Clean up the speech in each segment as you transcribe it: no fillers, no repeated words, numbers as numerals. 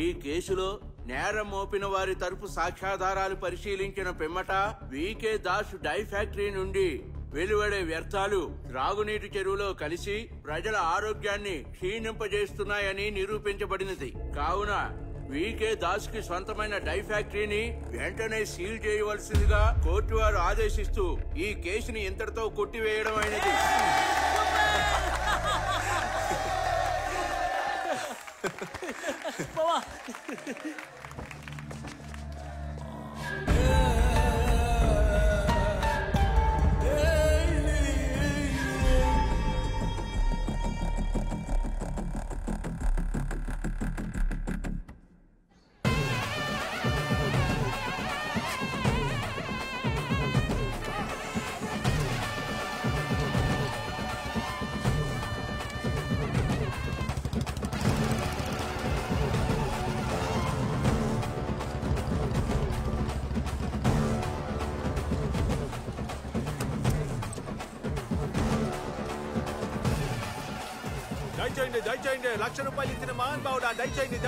ఈ కేసులో నేరం మోపిన వారి తరపు సాక్ష్యాధారాలు పరిశీలించిన పిమ్మట వికే దాస్ డై ఫ్యాక్టరీ నుండి వెలువడే వ్యర్థాలు త్రాగునీటి చెరువులో కలిసి ప్రజల ఆరోగ్యాన్ని క్షీణింపజేస్తున్నాయని నిరూపించబడినది. కావున వికే దాస్ కి సొంతమైన డై ఫ్యాక్టరీని వెంటనే సీల్ చేయవలసిందిగా కోర్టు వారు ఆదేశిస్తూ ఈ కేసుని ఇంతటితో కొట్టివేయడం అయినది. దయచేయండి, ₹1,00,000 ఇచ్చిన మహాన్ బావుడా, దయచేయండి.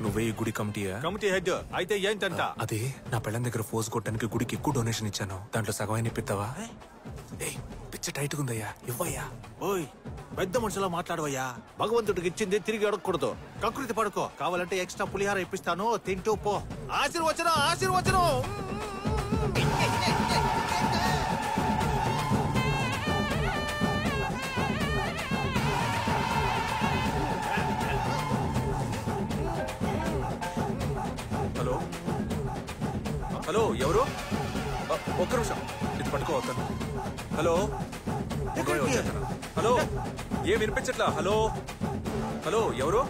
నువ్వే ఈ గుడి కమిటీ హెడ్ అయితే ఏంటంట? అదే నా పెళ్ళం దగ్గర ఫోర్స్ కొట్టడానికి గుడికి ఎక్కువ డొనేషన్ ఇచ్చాను, దాంట్లో సగమైన ఇప్పిస్తావా? పిచ్చ టైట్ ఉందయ్యా, ఇవ్వయ్యా. ఓయ్ పెద్ద మనుషులా మాట్లాడవయ్యా. భగవంతుడికి ఇచ్చింది తిరిగి అడగకూడదు. కకృతి పడుకో. కావాలంటే ఎక్స్ట్రా పులిహార ఇప్పిస్తాను, తింటూ పో. ఆశీర్వచనం. హలో, ఎవరు? ఒక్క నిమిషం, ఇది పట్టుకోవద్దాను. హలో, ఏం వినిపించట్లా? హలో, ఎవరు?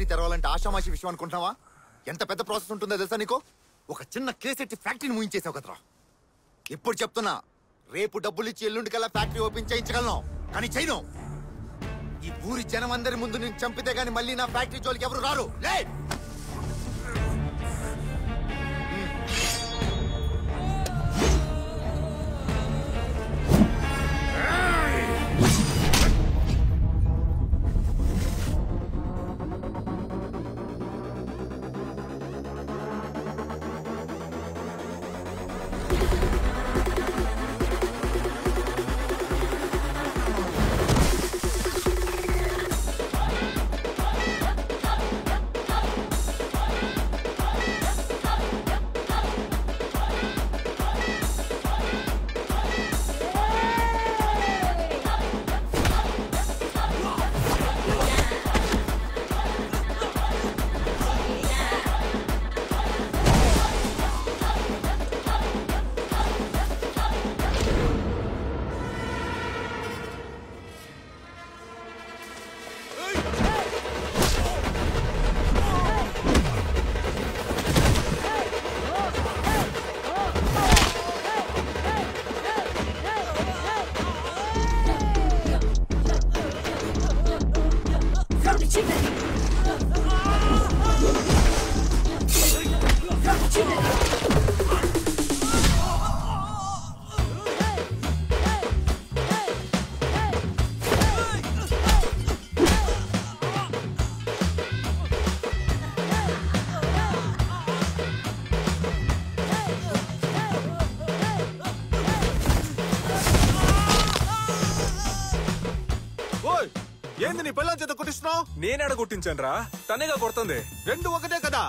తెరవాలంటే ఆషామాషి విషయం అనుకుంటున్నావా? ఎంత పెద్ద ప్రాసెస్ ఉంటుందో తెలుసా నీకు? ఒక చిన్న కేసు ఎట్టి ఫ్యాక్టరీని ముయించేసావు కదరా. ఇప్పుడు చెప్తున్నా, రేపు డబ్బులు ఇచ్చి ఎల్లుండికల్లా ఫ్యాక్టరీ ఓపెన్ చేయించగలను, కానీ చేయను. ఈ ఊరి జనం అందరి ముందు నేను చంపితే గాని మళ్ళీ నా ఫ్యాక్టరీ జోలికి ఎవరు రారు. లే నీ పిల్లల చేత కొట్టిస్తున్నావు? నేను ఎడగొట్టించాను రా, తనేగా కొడుతుంది. రెండు ఒకటే కదా.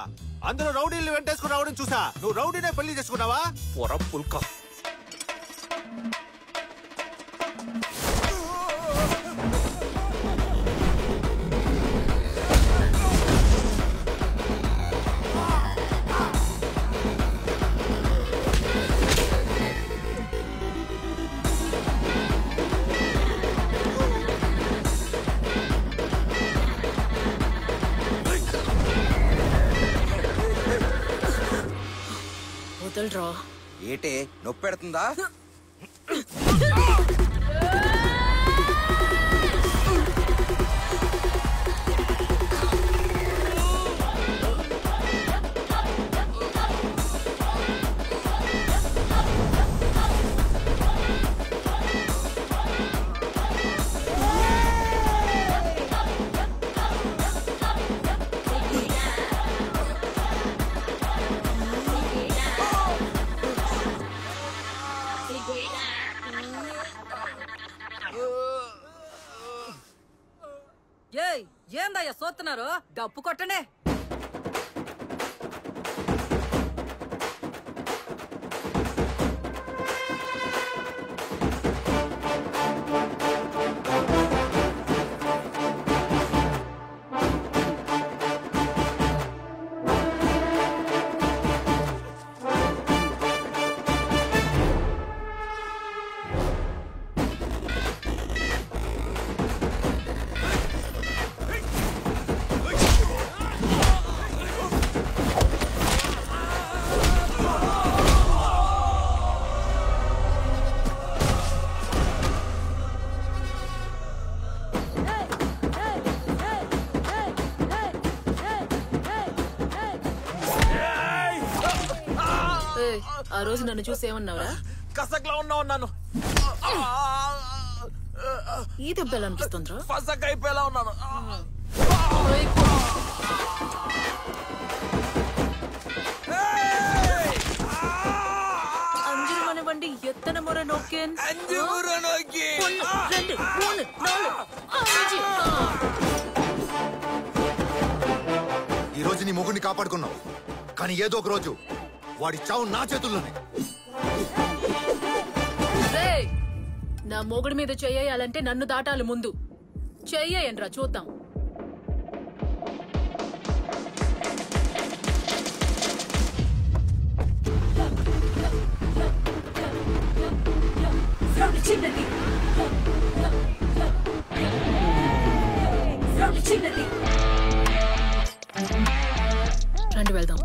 అందులో రౌడీలు వెంటేసుకుని రావడం చూసా. నువ్వు రౌడీనే పెళ్లి చేసుకున్నావా? పొర పుల్క. ఏటే నొప్పి పెడుతుందా? ఏందయ్యా సోతున్నారు? డప్పు కొట్టనే. ఆ రోజు నన్ను చూసి ఏమన్నావురా? కసక్లా ఉన్నాను. ఈ దెబ్బలు అనిపిస్తుందిరా? ఫసక్ అయిపోయేలా ఉన్నాను. అంజుమనివ్వండి ఎత్తన మొర నొక్కేన్. ఈ రోజు నీ మొగుడిని కాపాడుకున్నావు, కానీ ఏదో ఒక రోజు వాడి చావు నా చేతుల్లోనే. నా మొగుడి మీద చెయ్యాలంటే నన్ను దాటాలి ముందు. చెయ్యండ్రా చూద్దాం. రండి వెళ్దాం.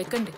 ఎక్కండి.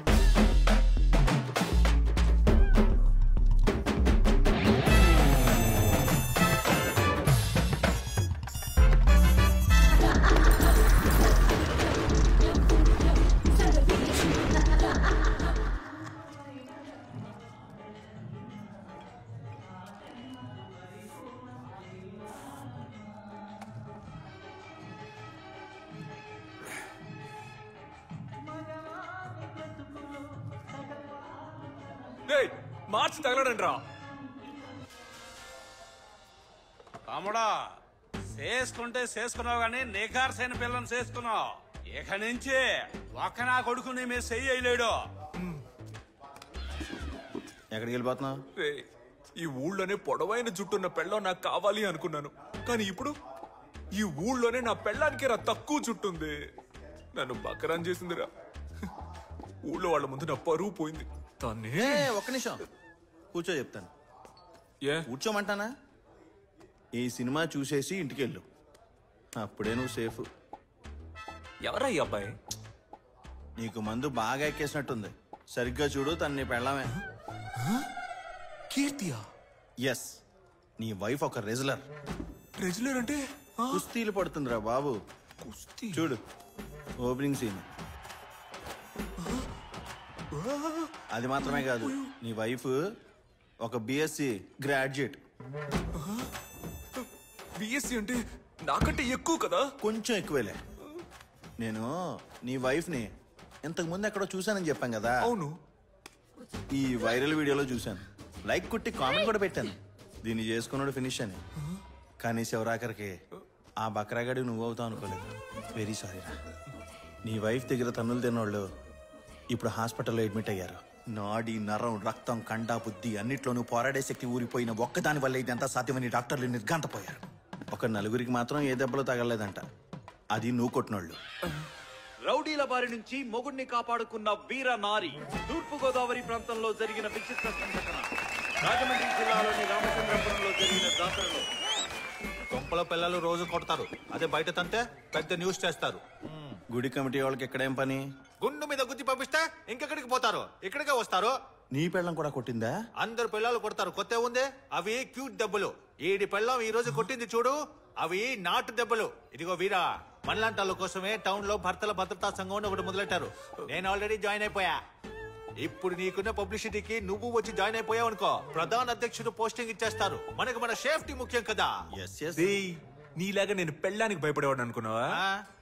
మార్చి తగలడండి రా. తమ్ముడా, చేసుకుంటే చేసుకున్నావు గానీ నిఖార్సైన పిల్లని చేసుకున్నావు. ఇక నుంచి ఒక్క నా కొడుకు నీ మీద చెయ్యలేడు. ఎక్కడికి వెళ్ళిపోతున్నావు? ఈ ఊళ్ళోనే పొడవైన జుట్టున్న పెళ్ళం నాకు కావాలి అనుకున్నాను, కానీ ఇప్పుడు ఈ ఊళ్ళోనే నా పెళ్ళానికి రా తక్కువ జుట్టుంది. నన్ను బకరాన్ చేసిందిరా. ఊళ్ళో వాళ్ళ ముందు నా పరువు పోయింది. ఒక్క నిమిషం కూర్చో, చెప్తాను. ఏ కూర్చోమంటానా? ఈ సినిమా చూసేసి ఇంటికెళ్ళు, అప్పుడే నువ్వు సేఫ్. ఎవరా ఈ అబ్బాయి? నీకు మందు బాగా ఎక్కేసినట్టుంది. సరిగ్గా చూడు, తను నీ పెళ్ళామే. కీర్తియా? ఎస్, నీ వైఫ్ ఒక రెజ్లర్. రెజ్లర్ అంటే? కుస్తీలు పడుతుందిరా బాబు. కుస్తీ? చూడు ఓపెనింగ్ సీన్. అది మాత్రమే కాదు, నీ వైఫ్ ఒక బిఎస్సి గ్రాడ్యుయేట్. బిఎస్సి అంటే నాకంటే ఎక్కువ కదా? కొంచెం ఎక్కువేలే. నేను నీ వైఫ్ని ఇంతకు ముందు ఎక్కడో చూశానని చెప్పాం కదా. అవును. ఈ వైరల్ వీడియోలో చూశాను. లైక్ కొట్టి కామెంట్ కూడా పెట్టాను, దీన్ని చేసుకున్నాడు ఫినిష్ అని. కానీ శివరాకరికి ఆ బక్రాగాడి నువ్వు అవుతావు అనుకోలేదు. వెరీ సారీ రా. నీ వైఫ్ దగ్గర తన్నులు తిన్నోళ్ళు ఇప్పుడు హాస్పిటల్లో అడ్మిట్ అయ్యారు. నాడి నరం రక్తం కండ బుద్ధి అన్నిట్లోనూ పోరాడే శక్తి ఊరిపోయిన ఒక్కదాని వల్ల ఇదంతా సాధ్యమని డాక్టర్లు నిర్ఘాంతపోయారు. ఒక నలుగురికి మాత్రం ఏ దెబ్బలు తగలలేదంట, అది నువ్వు కొట్టినోళ్ళు. రౌడీల బారి నుంచి మొగుడిని కాపాడుకున్న వీర నారి. తూర్పు గోదావరి ప్రాంతంలో జరిగిన విచిత్ర సంఘటన. రాజమండ్రి జిల్లాలోని రామచంద్రపురంలో జరిగిన జాతరలో కొంపల పిల్లలు రోజు కొడతారు, అదే బయట తంటే పెద్ద న్యూస్ చేస్తారు. గుడి కమిటీ వాళ్ళకి ఎక్కడేం పని? గుండు మీద గుద్ది పంపిస్తే ఇంకెక్కడికి పోతారు, ఇక్కడికే వస్తారు. నీ పెళ్ళం కూడా కొట్టిందా? అందరు పిల్లలు కొడతారు, కొత్త ఉంది. అవి క్యూట్ దెబ్బలు. ఈడి పెళ్ళం ఈ రోజు కొట్టింది చూడు, అవి నాటు దెబ్బలు. ఇదిగో వీరా, మనలాంటి కోసమే టౌన్ లో భర్తల భద్రతా సంఘం ఒకటి మొదలెట్టారు. నేను ఆల్రెడీ జాయిన్ అయిపోయా. ఇప్పుడు నీకున్న పబ్లిసిటీకి నువ్వు వచ్చి జాయిన్ అయిపోయావు అనుకో, ప్రధాన అధ్యక్షుడు పోస్టింగ్ ఇచ్చేస్తారు. మనకు మన సేఫ్టీ ముఖ్యం కదా. నీలాగా నేను పెళ్ళానికి భయపడేవాడు అనుకున్నావా?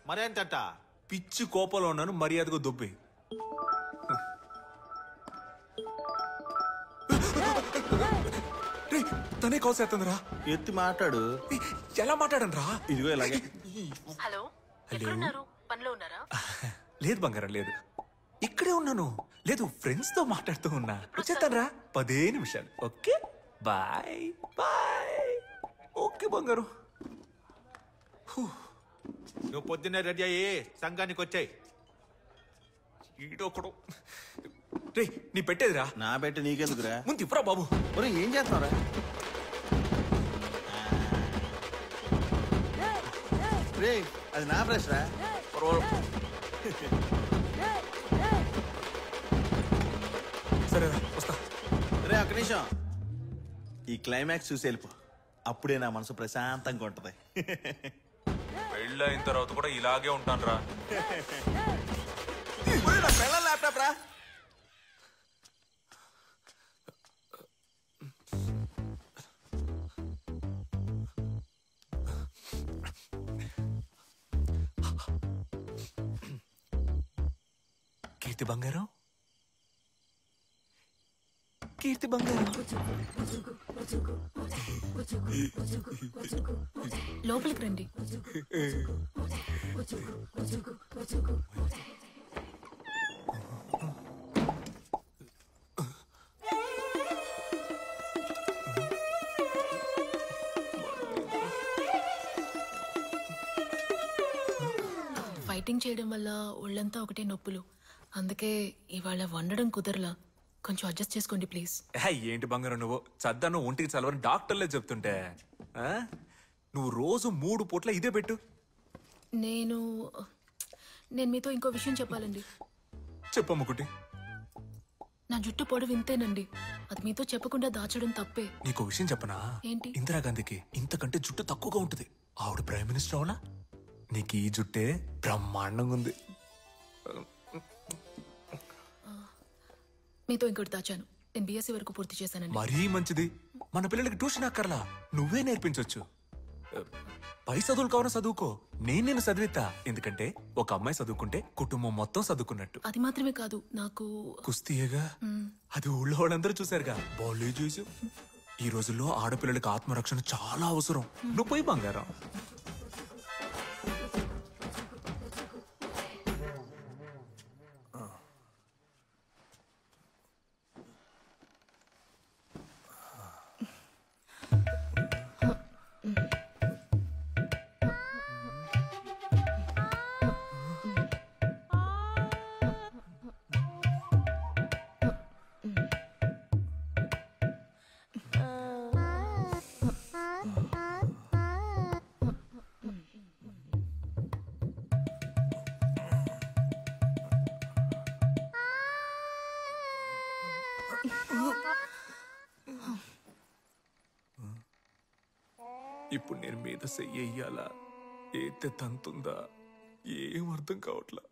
మరేంటంట? పిచ్చి కోపంలో ఉన్నాను, మర్యాదగా దుబ్బి. తనే కోసేస్తుందిరా. ఎత్తి మాట్లాడు. ఎలా మాట్లాడను రా? ఇదిగో ఇలాగే. హలో, ఎక్కడున్నారు? పనిలో ఉన్నారా? లేదు బంగారం, లేదు, ఇక్కడే ఉన్నాను. లేదు, ఫ్రెండ్స్ తో మాట్లాడుతూ ఉన్నా. వచ్చేస్తాను రా, 10 నిమిషాలు. Okay bye bye. ఓకే బంగారు. నువ్వు పొద్దున్నే రెడీ అయ్యి సంఘానికి వచ్చాయి. ఈడొకడు. రే, నీ పెట్టేదిరా. నా పెట్టి నీకెందుకురా? ముందు ఇప్పుడా బాబు. ఏం చేస్తున్నారా? రే, అది నా బ్రష్ రా. సరేరా, వస్తా. రే, ఒక్క నిమిషం. ఈ క్లైమాక్స్ చూసి వెళ్ళిపో, అప్పుడే నా మనసు ప్రశాంతంగా ఉంటది. పెళ్ళైన తర్వాత కూడా ఇలాగే ఉంటాను రా. ల్యాప్టాప్ రా. కీర్తి బంగారం, కీర్తి బంగారం. లోపలికి రండి. ఫైటింగ్ చేయడం వల్ల ఒళ్ళంతా ఒకటే నొప్పులు, అందుకే ఇవాళ వండడం కుదరలా. కొంచెం అడ్జస్ట్ చేసుకోండి ప్లీజ్. ఏంటి బంగారం నువ్వు చద్దాను ఒంటికి చలవని డాక్టర్లే చెప్తుంటే నువ్వు రోజు 3 పూట్ల ఇదే పెట్టు. నేను మీతో ఇంకో విషయం చెప్పాలండి. చెప్పమ్మకుటి. నా జుట్టు పొడవు ఇంతేనండి, అది మీతో చెప్పకుండా దాచడం తప్పే. నీకు విషయం చెప్పనా? ఏంటి? ఇందిరాగాంధీకి ఇంతకంటే జుట్టు తక్కువగా ఉంటుంది. ఆవిడ ప్రైమ్ మినిస్టర్ అవునా? నీకు ఈ జుట్టే బ్రహ్మాండంగా ఉంది. మీతో ఇంకోటి దాచాను. నేను బీఎస్సీ వరకు పూర్తి చేశానండి. మరీ మంచిది. మన పిల్లలకి ట్యూషన్ అక్కర్లా, నువ్వే నేర్పించొచ్చు. పై చదువులు కావాలని చదువుకో, నేను చదివిస్తా. ఎందుకంటే ఒక అమ్మాయి చదువుకుంటే కుటుంబం మొత్తం చదువుకున్నట్టు. అది మాత్రమే కాదు, నాకు కుస్తీయేగా, అది ఊళ్ళో వాళ్ళందరూ చూసారుగా. బాలే చూసి. ఈ రోజుల్లో ఆడపిల్లలకి ఆత్మరక్షణ చాలా అవసరం. నువ్వు పోయి బంగారం. ఇప్పుడు నేను మీద చెయ్యాలా, ఏతే తంతుందా, ఏం అర్థం కావట్లా.